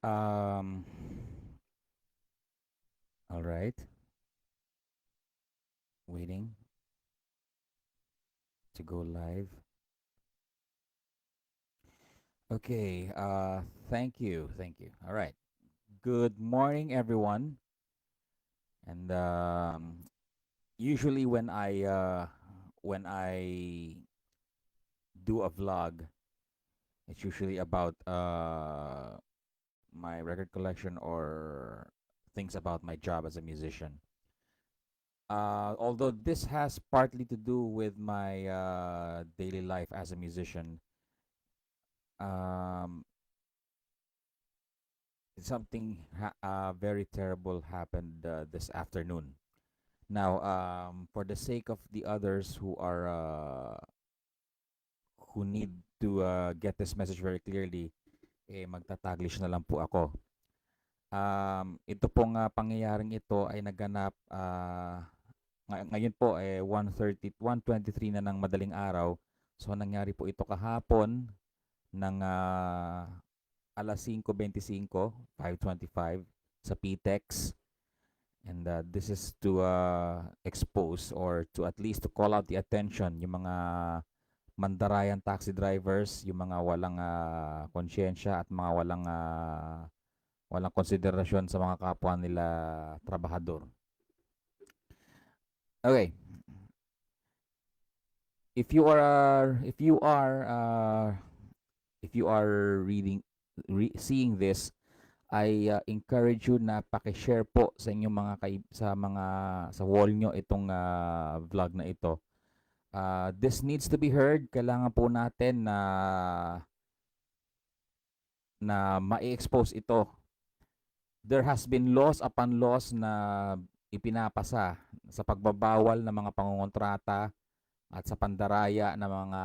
Um, all right. Waiting to go live. Okay. Thank you. Thank you. All right. Good morning, everyone. And usually when I do a vlog, it's usually about my record collection or things about my job as a musician. Although this has partly to do with my daily life as a musician, um, something very terrible happened this afternoon. Now, for the sake of the others who need to get this message very clearly, magtataglish na lang po ako. Ito pong pangyayaring ito ay naganap ngayon po 1:23 na ng madaling araw. So nangyari po ito kahapon ng alas 5:25, 5:25 sa PTEX. And this is to expose or to at least to call out the attention yung mga mandarayan taxi drivers, yung mga walang konsyensya at mga walang konsiderasyon sa mga kapwa nila trabahador. Okay, if you are if you are if you are seeing this, I encourage you na paki-share po sa inyong sa wall nyo itong vlog na ito. This needs to be heard. Kailangan po natin na ma-expose ito. There has been laws upon laws na ipinapasa sa pagbabawal ng mga pangongontrata at sa pandaraya ng mga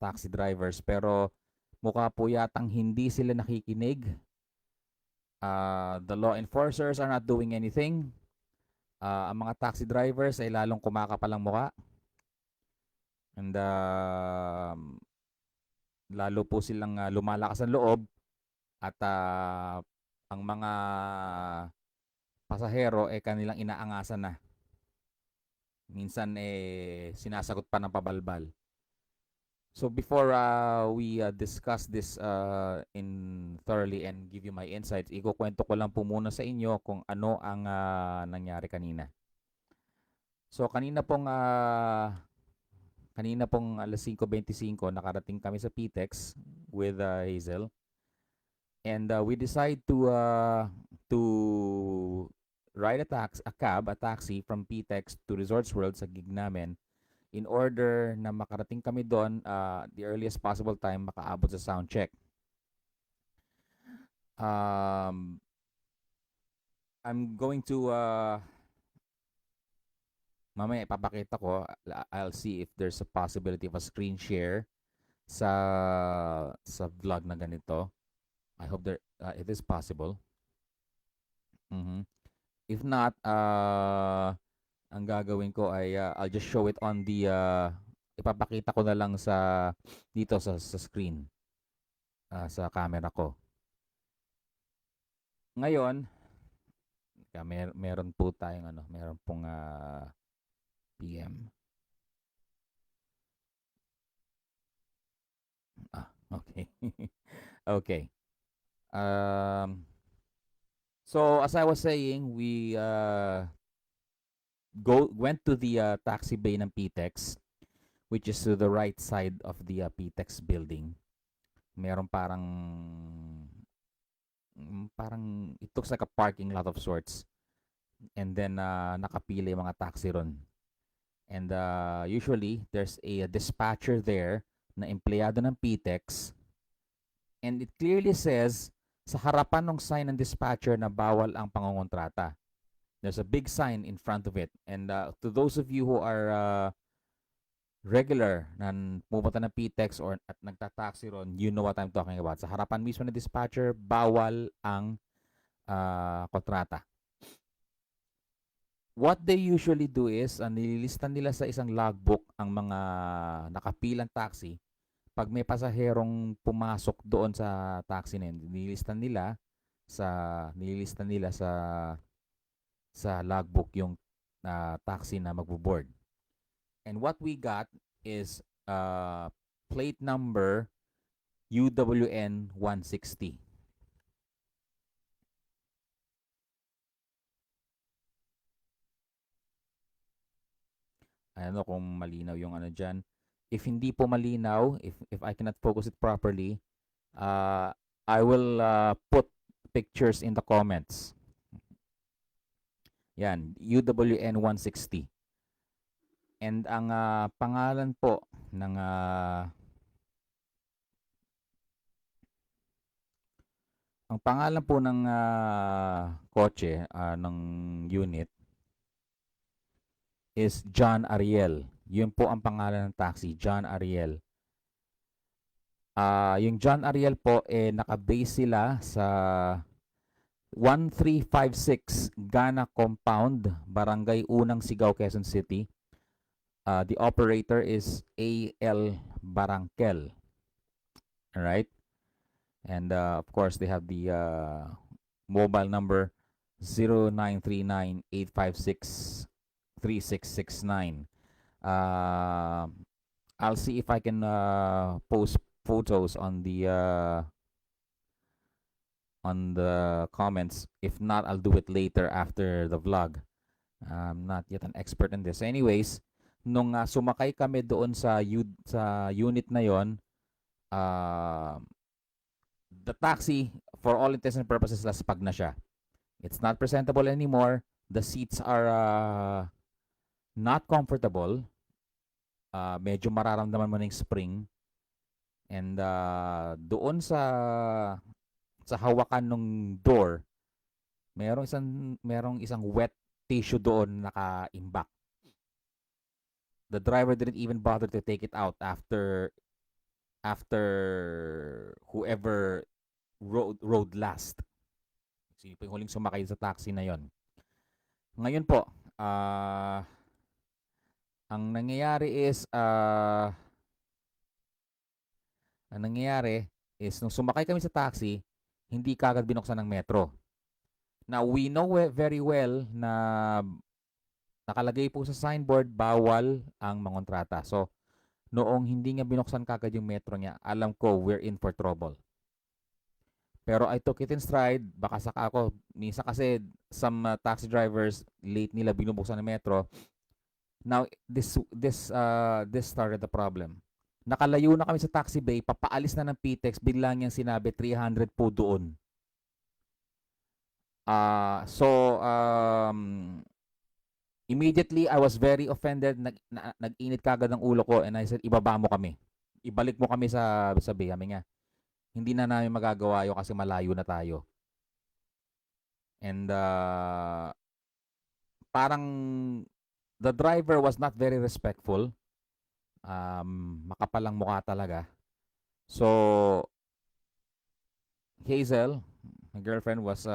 taxi drivers, pero mukha po yatang hindi sila nakikinig. The law enforcers are not doing anything. Ang mga taxi drivers ay lalong kumakapalang mukha. And lalo po silang lumalakas ang loob at ang mga pasahero kanilang inaangasan na. Minsan sinasagot pa ng pabalbal. So before we discuss this in thoroughly and give you my insights, ikukwento ko lang po muna sa inyo kung ano ang nangyari kanina. So kanina pong alas 5:25 nakarating kami sa PTEX with Hazel, and we decide to ride a taxi from PTEX to Resorts World sa gig namin, in order na makarating kami doon the earliest possible time makaabot sa sound check. I'm going to mamaya ipapakita ko. I'll see if there's a possibility of a screen share sa vlog na ganito. I hope it is possible. If not, ang gagawin ko ay I'll just show it on the ipapakita ko na lang dito sa screen, sa camera ko. Ngayon, meron po tayong meron pong PM. Okay. Okay. So as I was saying, we went to the taxi bay ng PTEX, which is to the right side of the PTEX building. Meron parang it looks like a parking lot of sorts, and then nakapila yung mga taxi ron. And usually there's a dispatcher there na empleyado ng PTEX, and it clearly says sa harapan ng sign ng dispatcher na bawal ang pangongontrata. There's a big sign in front of it, and to those of you who are regular na pumunta ng PTEX or at nagtataxi ron, you know what I'm talking about. Sa harapan mismo ng dispatcher, bawal ang kontrata. What they usually do is, nililista nila sa isang logbook ang mga nakapilang taxi. Pag may pasaherong pumasok doon sa taxi na yun, nililista nila sa nililista nila sa logbook yung taxi na magbo-board. And what we got is plate number UWN 160. Ano kung malinaw yung ano dyan. If hindi po malinaw, if I cannot focus it properly, I will put pictures in the comments. Yan, UWN 160. And ang pangalan po ng ang pangalan po ng kotse ng unit is John Ariel. Yun po ang pangalan ng taxi, John Ariel. Yung John Ariel po naka-base sila sa 1356 Gana Compound, Barangay Unang Sigaw, Quezon City. The operator is A.L. Barangkel. Alright? And of course, they have the mobile number 0939-856-3669. I'll see if I can post photos on the comments. If not, I'll do it later after the vlog. I'm not yet an expert in this. Anyways, nung sumakay kami doon sa unit na yon, the taxi, for all intents and purposes, laspag na siya. It's not presentable anymore. The seats are not comfortable. Medyo mararamdaman mo ng spring. And doon sa hawakan ng door, merong isang wet tissue doon naka-imbak. The driver didn't even bother to take it out after whoever rode last. Sino po yung huling sumakay sa taxi na yon. Ngayon po, ang nangyayari is nung sumakay kami sa taxi, hindi kagad binuksan ng metro. Now, we know very well na nakalagay po sa signboard, bawal ang mangontrata. So, noong hindi nga binuksan kagad yung metro niya, alam ko we're in for trouble. Pero I took it in stride, baka saka ako, minsan kasi some taxi drivers, late nila binubuksan ng metro. Now, this started the problem. Nakalayo na kami sa taxi bay, papaalis na ng PTEX, bigla niyang sinabi 300 po doon. Immediately, I was very offended. Nag-init kagad ng ulo ko and I said, ibaba mo kami. Ibalik mo kami sa bay. Kami nga, hindi na namin magagawa yun kasi malayo na tayo. And parang the driver was not very respectful. Makapalang mukha talaga. So, Hazel, my girlfriend, was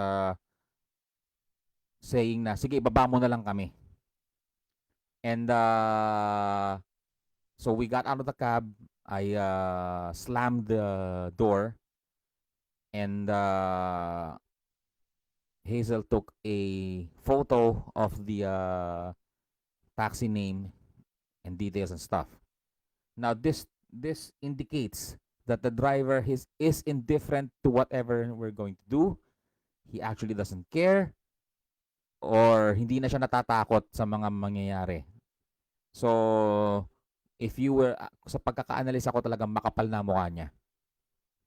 saying na, sige, ibaba mo na lang kami. And so we got out of the cab. I slammed the door. And Hazel took a photo of the taxi name and details and stuff. Now, this indicates that the driver is indifferent to whatever we're going to do. He actually doesn't care or hindi na siya natatakot sa mga mangyayari. So, if you were, sa pagkaka-analyze ako talagang makapal na mukha niya.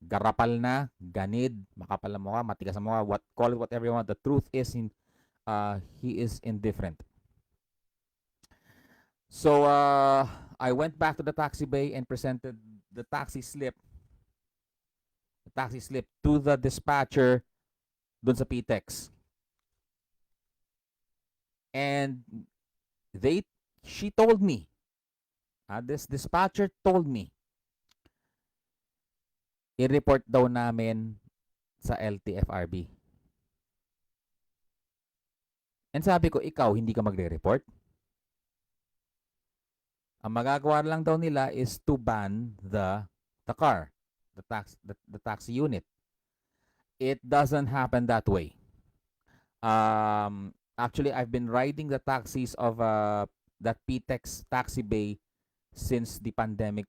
Garapal na, ganid, makapal na mukha, matigas na mukha, call it whatever you want. The truth is, he is indifferent. So, I went back to the taxi bay and presented the taxi slip to the dispatcher dun sa PTEX. And she told me, this dispatcher told me, i-report daw namin sa LTFRB. And sabi ko, ikaw, hindi ka magre-report? Ang magagawa lang daw nila is to ban the car, the taxi unit. It doesn't happen that way. Actually, I've been riding the taxis of that PTEX taxi bay since the pandemic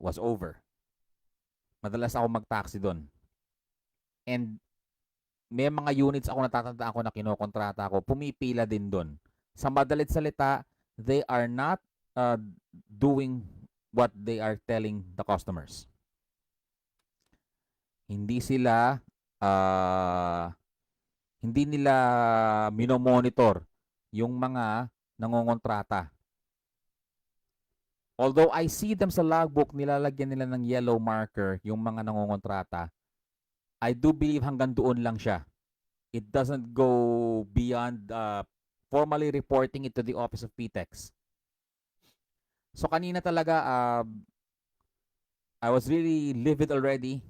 was over. Madalas ako mag-taxi doon. And may mga units ako natatandaan ko na kinokontrata ko, pumipila din doon. Sa madalit salita, they are not doing what they are telling the customers. Hindi sila hindi nila minomonitor yung mga nangongontrata. Although I see them sa logbook, nilalagyan nila ng yellow marker yung mga nangongontrata, I do believe hanggang doon lang siya. It doesn't go beyond formally reporting it to the Office of PTEX. So kanina talaga, I was really livid already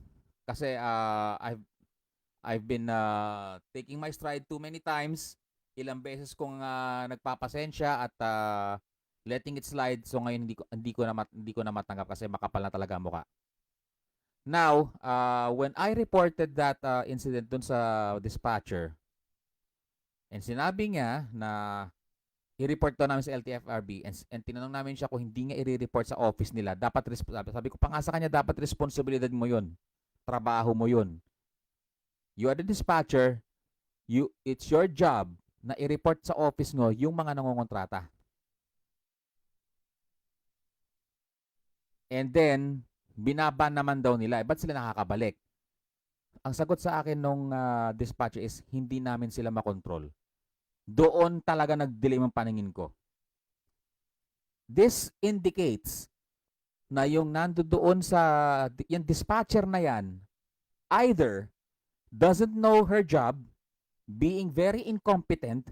kasi I've been taking my stride too many times. Ilang beses kong nagpapasensya at letting it slide. So ngayon hindi ko na matanggap kasi makapal na talaga ang mukha. Now, when I reported that incident dun sa dispatcher, and sinabi niya na i-report daw namin sa LTFRB, and tinanong namin siya kung hindi niya i-report sa office nila, sabi ko pa nga sa kanya, dapat responsibilidad mo yun. Trabaho mo yun. You are the dispatcher, it's your job na i-report sa office mo yung mga nangongontrata. And then, binaban naman daw nila. Ba't sila nakakabalik? Ang sagot sa akin nung dispatcher is, hindi namin sila makontrol. Doon talaga nagdilim ang paningin ko. This indicates na yung nandoon yung dispatcher na yan, either doesn't know her job, being very incompetent,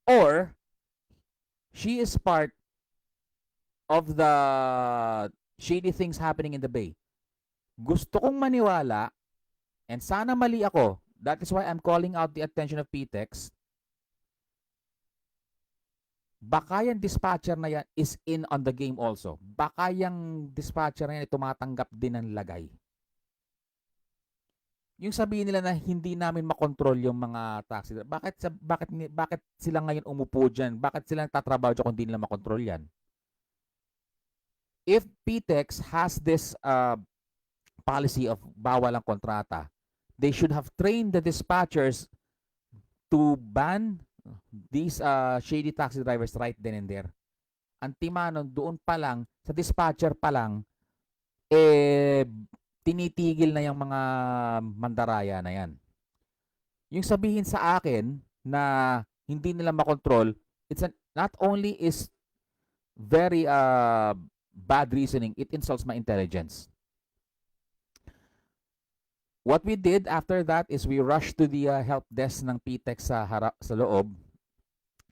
or she is part of the shady things happening in the bay. Gusto kong maniwala, and sana mali ako, that is why I'm calling out the attention of PTEX, baka yung dispatcher na yan is in on the game also. Baka yung dispatcher na yan tumatanggap din ng lagay. Yung sabihin nila na hindi namin makontrol yung mga taxi. Bakit sila ngayon umupo dyan? Bakit sila nagtatrabaho dyan kung hindi nila makontrol yan? If PTEX has this policy of bawal ang kontrata, they should have trained the dispatchers to ban these shady taxi drivers right then and there. Antimanon, doon pa lang, sa dispatcher pa lang, tinitigil na yung mga mandaraya na yan. Yung sabihin sa akin na hindi nila makontrol, not only is very bad reasoning, it insults my intelligence. What we did after that is we rushed to the help desk ng PTEX sa loob.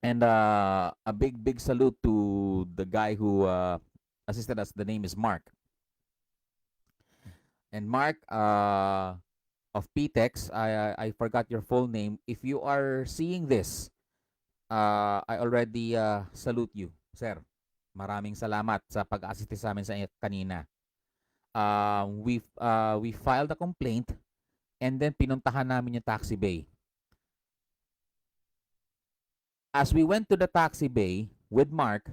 And a big salute to the guy who assisted us. The name is Mark. And Mark of PTEX, I forgot your full name. If you are seeing this, I already salute you, sir. Maraming salamat sa pag-assist sa amin sa kanina. We filed a complaint and then pinuntahan namin yung taxi bay. As we went to the taxi bay with Mark,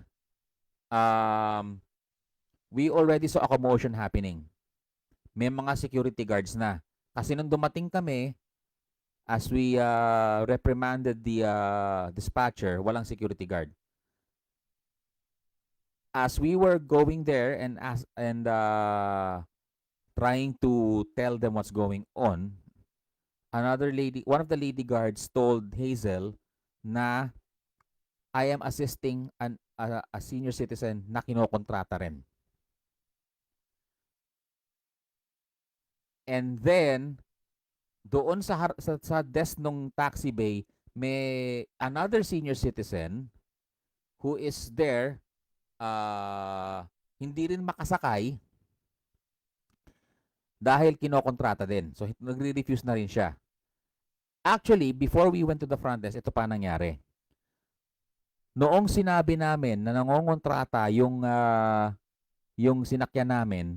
we already saw a commotion happening. May mga security guards na. Kasi nung dumating kami, as we reprimanded the dispatcher, walang security guard. As we were going there and trying to tell them what's going on, one of the lady guards told Hazel na I am assisting a senior citizen na kinokontrata rin. And then, doon sa desk ng taxi bay, may another senior citizen who is there, hindi rin makasakay dahil kinokontrata din. So, nagre-refuse na rin siya. Actually, before we went to the front desk, ito pa nangyari. Noong sinabi namin na nangongontrata yung sinakyan namin,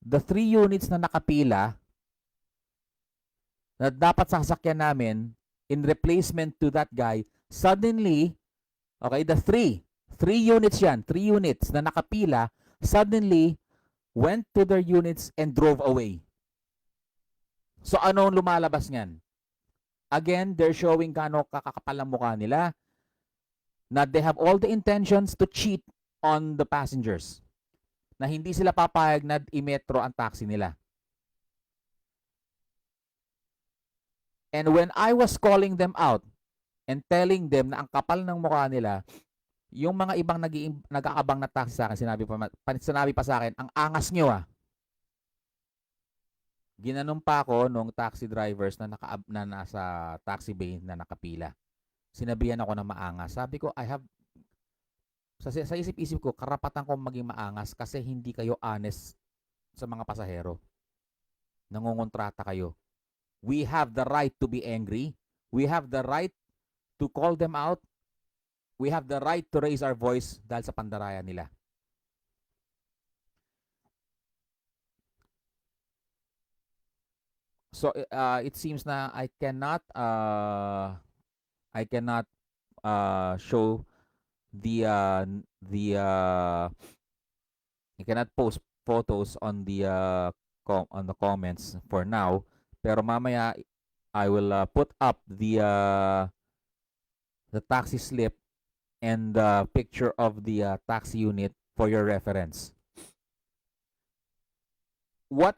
the 3 units na nakapila na dapat sa sasakyan namin in replacement to that guy, suddenly, okay, three units yan, 3 units na nakapila, suddenly went to their units and drove away. So ano ang lumalabas niyan? Again, they're showing gaano kakakapal ang mukha nila, na they have all the intentions to cheat on the passengers, na hindi sila papayag na i-metro ang taxi nila. And when I was calling them out and telling them na ang kapal ng mukha nila, yung mga ibang nag-aabang na taxi sa akin, sinabi pa sa akin, ang angas nyo ah. Ginanon pa ako nung taxi drivers na nasa taxi bay na nakapila. Sinabihan ako na maangas. Sabi ko, sa isip-isip ko, karapatan ko maging maangas kasi hindi kayo honest sa mga pasahero. Nangungontrata kayo. We have the right to be angry. We have the right to call them out. We have the right to raise our voice dahil sa pandaraya nila. So it seems na I cannot show I cannot post photos on the comments for now, pero mamaya I will put up the taxi slip and the picture of the taxi unit for your reference. What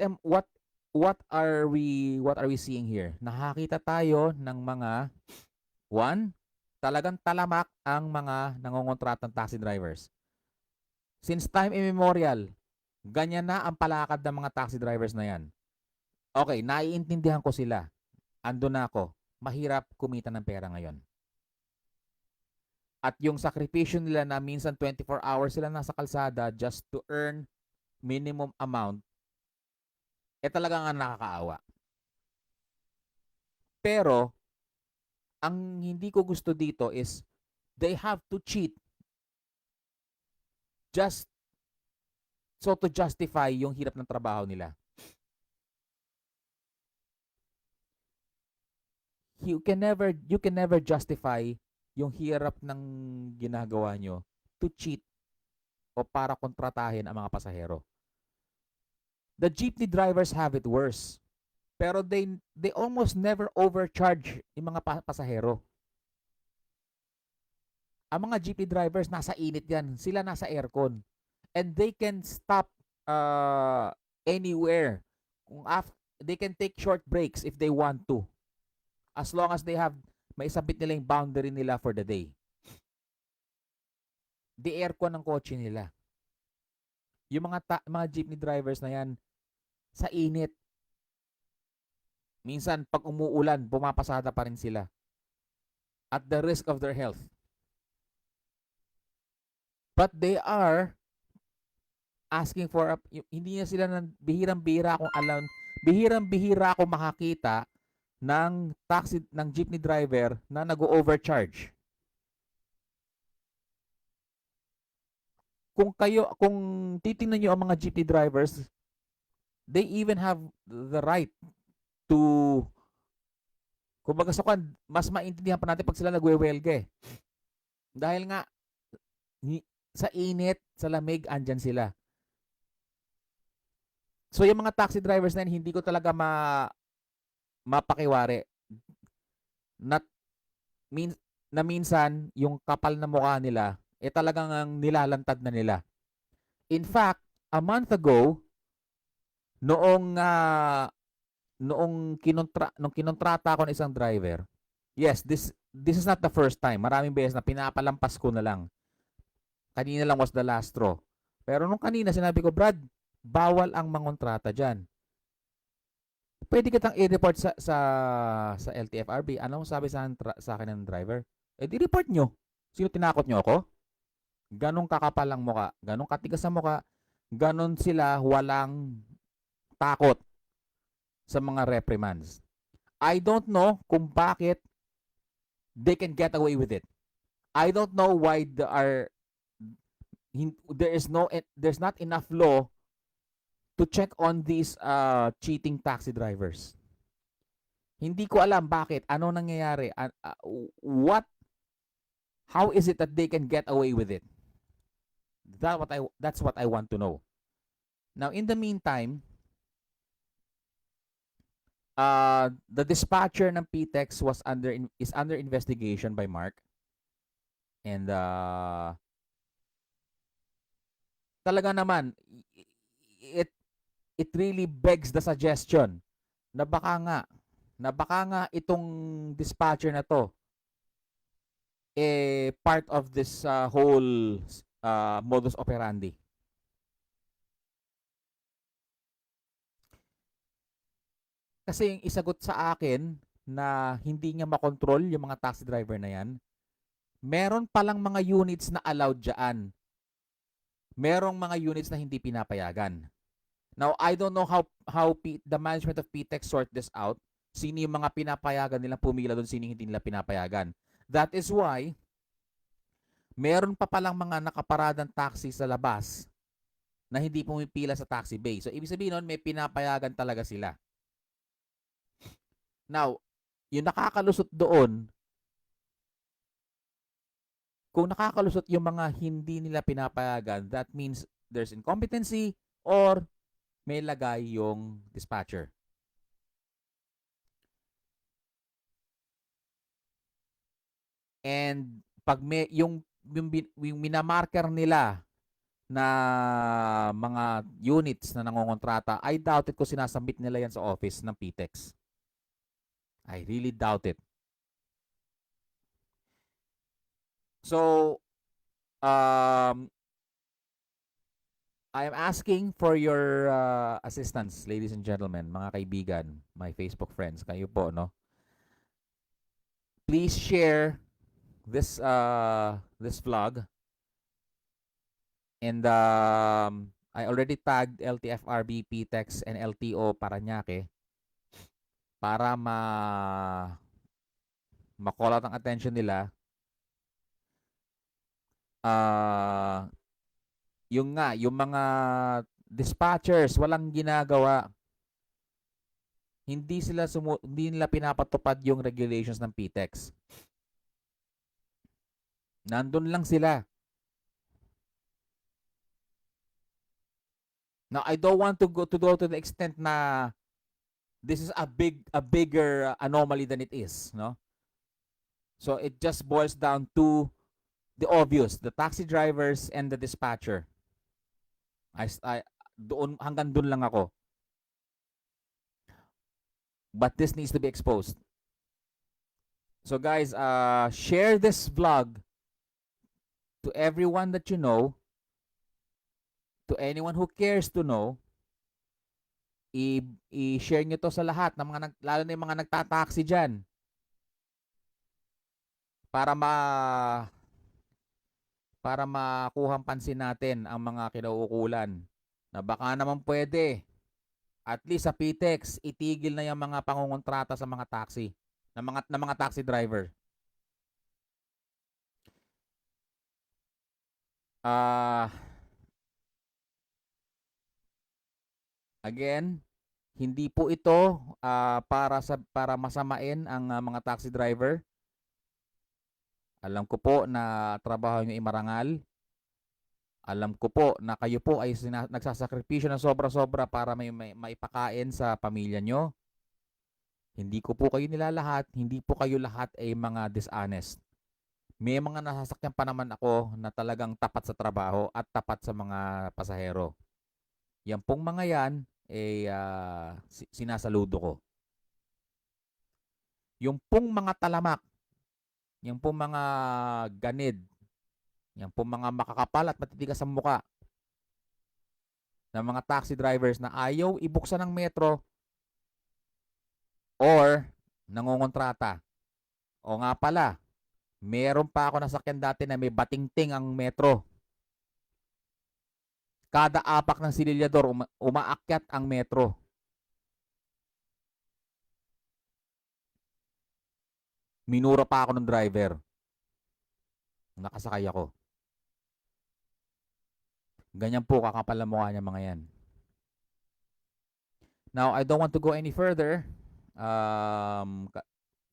are we seeing here? Nakakita tayo ng mga talagang talamak ang mga nangongontratang taxi drivers. Since time immemorial, ganyan na ang palakad ng mga taxi drivers na yan. Okay, naiintindihan ko sila. Ando na ako. Mahirap kumita ng pera ngayon. At yung sakripisyo nila na minsan 24 hours sila nasa kalsada just to earn minimum amount, talagang nakakaawa. Pero, ang hindi ko gusto dito is they have to cheat just so to justify yung hirap ng trabaho nila. You can never justify yung hirap ng ginagawa nyo to cheat o para kontratahin ang mga pasahero. The jeepney drivers have it worse. Pero they almost never overcharge yung mga pasahero. Ang mga jeepney drivers nasa init yan. Sila nasa aircon. And they can stop anywhere. They can take short breaks if they want to. As long as they have maisabit nila yung boundary nila for the day. The aircon ng kotse nila. Yung mga jeepney drivers na yan, sa init. Minsan, pag umuulan, pumapasada pa rin sila. At the risk of their health. But they are asking for hindi na sila bihirang-bihira akong makakita ng jeepney driver na nag-overcharge. Kung titingnan niyo ang mga jeepney drivers, they even have the right to, kumbaga mas maintindihan pa natin pag sila nagwewelga eh. Dahil nga, sa init, sa lamig, andyan sila. So yung mga taxi drivers na yun, hindi ko talaga mapakiwari. Na minsan, yung kapal na mukha nila, talagang nilalantad na nila. In fact, a month ago, noong kinontrata ko ng isang driver, yes, this is not the first time. Maraming beses na pinapalampas ko na lang. Kanina lang was the last straw. Pero nung kanina sinabi ko, Brad, bawal ang mangontrata dyan. Pwede kitang i-report sa LTFRB. Anong sabi sa akin ng driver? Di-report nyo. Sino tinakot nyo ako? Ganong kakapal ang muka. Ganong katigas ang muka. Ganon sila walang takot sa mga reprimands. I don't know kung bakit they can get away with it. I don't know why there's not enough law to check on these cheating taxi drivers. Hindi ko alam bakit, ano nangyayari, what, how is it that they can get away with it? That's what I want to know. Now, in the meantime, the dispatcher ng PTEX is under investigation by Mark, and talaga naman, it it really begs the suggestion na baka nga itong dispatcher na to part of this whole modus operandi. Kasi yung isagot sa akin na hindi niya makontrol yung mga taxi driver na yan, meron palang mga units na allowed dyan. Merong mga units na hindi pinapayagan. Now, I don't know how the management of PTEX sort this out. Sino yung mga pinapayagan nilang pumila doon, sino hindi nila pinapayagan. That is why, meron pa palang mga nakaparadang taxi sa labas na hindi pumipila sa taxi bay. So, ibig sabihin nun, may pinapayagan talaga sila. Now, yung nakakalusot doon, kung nakakalusot yung mga hindi nila pinapayagan, that means there's incompetency or may lagay yung dispatcher. And pag may yung minamarker nila na mga units na nangongontrata, I doubt it kung sinasubmit nila yan sa office ng PTEX. I really doubt it. So, I am asking for your assistance, ladies and gentlemen, mga kaibigan, my Facebook friends, kayo po, no? Please share this vlog, and I already tagged LTFRB, PTEX, and LTO Parañaque para ma-call out ang attention nila. Yung mga dispatchers walang ginagawa. Hindi nila pinapatupad yung regulations ng PTEX. Nandun lang sila. Now, I don't want to go to the extent na this is a bigger anomaly than it is, no? So it just boils down to the obvious, the taxi drivers and the dispatcher. Hanggang doon lang ako. But this needs to be exposed. So guys, share this vlog to everyone that you know, to anyone who cares to know. I-share nyo to sa lahat ng lalo na yung mga nagtataxi dyan, para makuhang pansin natin ang mga kinauukulan na baka naman pwede at least sa PTEX itigil na yung mga pangungontrata sa mga taxi ng mga taxi driver. Again, hindi po ito para masamain ang mga taxi driver. Alam ko po na trabaho nyo ay marangal. Alam ko po na kayo po ay nagsasakripisyo ng sobra-sobra para may maipakain sa pamilya nyo. Hindi ko po kayo nilalahat, hindi po kayo lahat ay mga dishonest. May mga nasasakyan pa naman ako na talagang tapat sa trabaho at tapat sa mga pasahero. Yan pong mga yan, sinasaludo ko. Yung pong mga talamak, yung pong mga ganid, yung pong mga makakapal at matitigas sa muka ng mga taxi drivers na ayaw ibuksan ng metro or nangongontrata. O nga pala, meron pa ako nasakyan dati na may batingting ang metro. Kada apak ng sililyador, umaakyat ang metro. Minura pa ako ng driver. Nakasakay ako. Ganyan po kakapal ang mukha niya mga yan. Now, I don't want to go any further.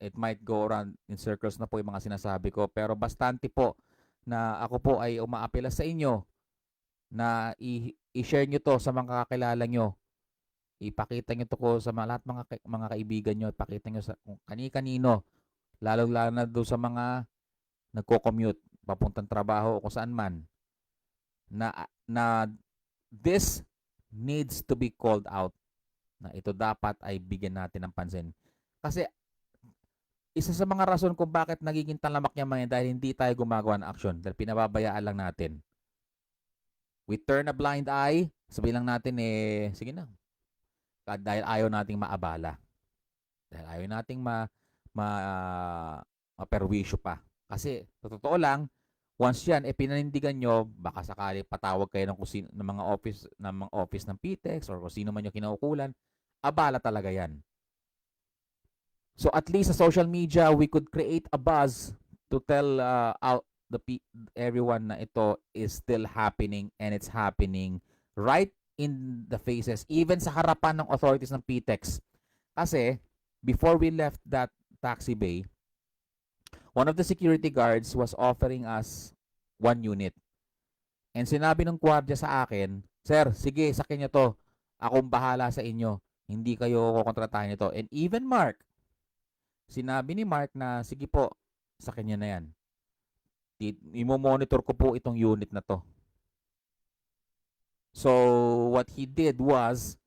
It might go around in circles na po yung mga sinasabi ko. Pero bastante po na ako po ay umaapela sa inyo na i-share nyo to sa mga kakilala nyo. Ipakita nyo to ko sa lahat mga kaibigan nyo. Ipakita nyo sa kung kani-kanino. Lalo-lalo na doon sa mga nagko-commute, papuntang trabaho o kung saan man. Na this needs to be called out. Na ito dapat ay bigyan natin ng pansin. Kasi isa sa mga rason kung bakit nagiging talamak niya mga dahil hindi tayo gumagawa ng action. Dahil pinababayaan lang natin. We turn a blind eye, sabihin lang natin sige na. Dahil ayaw nating maabala. Dahil ayaw nating maperwisyo pa. Kasi, totoo lang, once yan, pinanindigan nyo, baka sakali patawag kayo ng mga office ng PTEX or kung sino man yung kinaukulan, abala talaga yan. So at least sa social media, we could create a buzz to tell out everyone na ito is still happening and it's happening right in the faces, even sa harapan ng authorities ng PTEX. Kasi, before we left that taxi bay, one of the security guards was offering us 1 unit. And sinabi ng gwardiya sa akin, "Sir, sige, sakin niyo to. Akong bahala sa inyo. Hindi kayo kukontratahin nito." And even Mark, sinabi ni Mark na, "Sige po, sakin niyo na yan. Imo-monitor ko po itong unit na to." So, what he did was,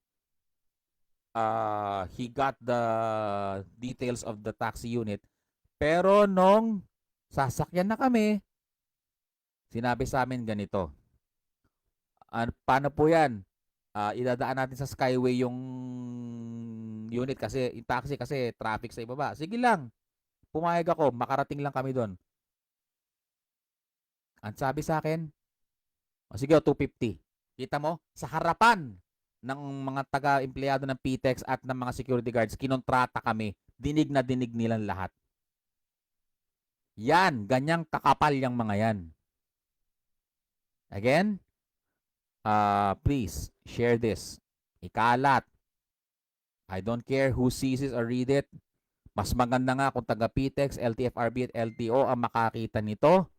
he got the details of the taxi unit. Pero nung sasakyan na kami, sinabi sa amin ganito. Paano po yan? Idadaan natin sa Skyway yung unit kasi, yung taxi kasi traffic sa ibaba. Sige lang. Pumayag ako, makarating lang kami doon. Ang sabi sa akin, sige, 250. Kita mo? Sa harapan ng mga taga-empleyado ng PTEX at ng mga security guards, kinontrata kami. Dinig na dinig nilang lahat. Yan, ganyang kakapal yung mga yan. Again, please, share this. Ikalat. I don't care who sees it or read it. Mas maganda nga kung taga PTEX, LTFRB at LTO ang makakita nito.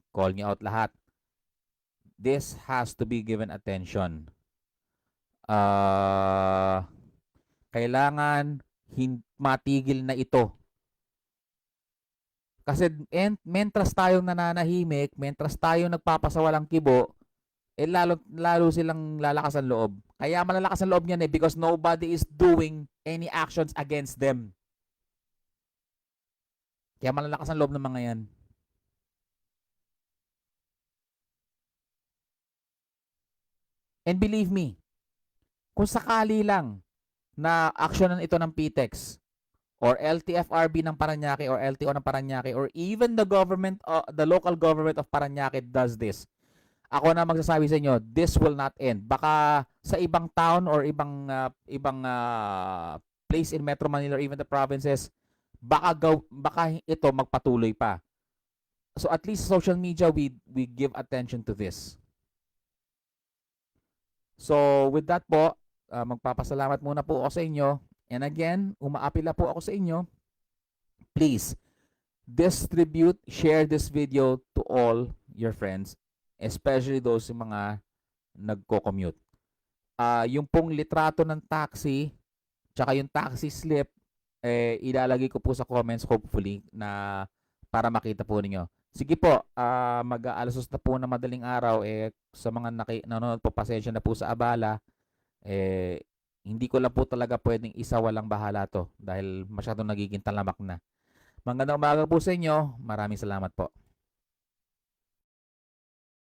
Call niyo out lahat. This has to be given attention. Kailangan matigil na ito. Kasi mentras tayong nananahimik, mentras tayong nagpapasawalang kibo, lalo silang lalakas ang loob. Kaya malalakas ang loob niyan because nobody is doing any actions against them. Kaya malalakas ang loob ng mga yan. And believe me, kung sakali lang na aksyonan ito ng PTEX or LTFRB ng Parañaque or LTO ng Parañaque or even the government, the local government of Parañaque does this, ako na magsasabi sa inyo, this will not end. Baka sa ibang town or ibang place in Metro Manila or even the provinces, baka ito magpatuloy pa. So at least social media, we give attention to this. So with that po, magpapasalamat muna po ako sa inyo. And again, umaapila po ako sa inyo. Please, distribute, share this video to all your friends, especially those mga nagko-commute. Yung pong litrato ng taxi, tsaka yung taxi slip, ilalagay ko po sa comments hopefully na para makita po ninyo. Sige po, mag-aalasos na po na madaling araw, sa mga nanonood po, pasensya na po sa abala. Hindi ko lang po talaga pwedeng isa walang bahala to dahil masyadong nagiging talamak na. Magandang umaga po sa inyo. Maraming salamat po.